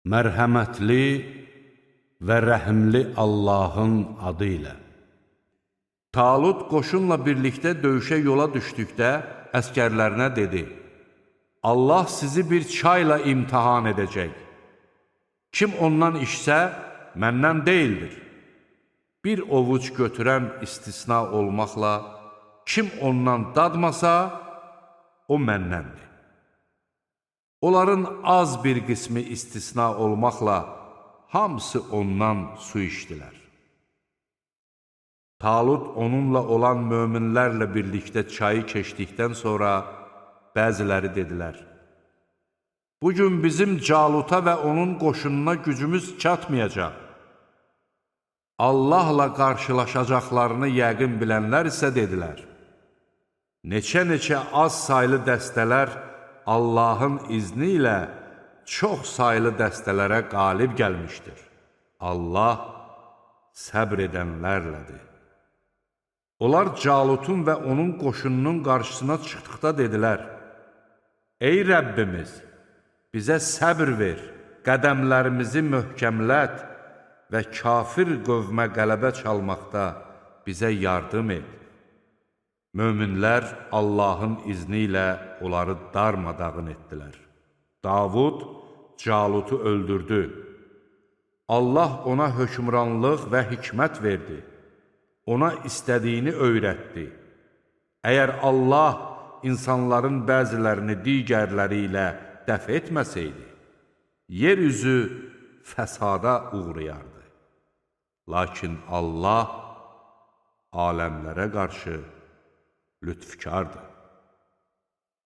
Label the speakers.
Speaker 1: Mərhəmətli və rəhimli Allahın adı ilə. Talut qoşunla birlikdə döyüşə yola düşdükdə əskərlərinə dedi: Allah sizi bir çayla imtihan edəcək. Kim ondan içsə, məndən deyildir. Bir ovuc götürən istisna olmaqla, kim ondan dadmasa, o məndəndir. Onların az bir qismi istisna olmaqla, hamısı ondan su içdilər. Talut onunla olan möminlərlə birlikdə çayı keçdikdən sonra bəziləri dedilər: Bugün bizim Caluta və onun qoşununa gücümüz çatmayacaq. Allahla qarşılaşacaqlarını yəqin bilənlər isə dedilər: Neçə-neçə az saylı dəstələr Allahın izni ilə çox saylı dəstələrə qalib gəlmişdir. Allah səbr edənlərlədir. Onlar Calutun və onun qoşununun qarşısına çıxdıqda dedilər: Ey Rəbbimiz, bizə səbr ver, qədəmlərimizi möhkəmlət və kafir qövmə qələbə çalmaqda bizə yardım et. Möminlər Allahın izni ilə onları darmadağın etdilər. Davud Calutu öldürdü. Allah ona hökmranlıq və hikmət verdi. Ona istədiyini öyrətdi. Əgər Allah insanların bəzilərini digərləri ilə dəf etməsəydi, yeryüzü fəsada uğrayardı. Lakin Allah aləmlərə qarşı lütfkardır.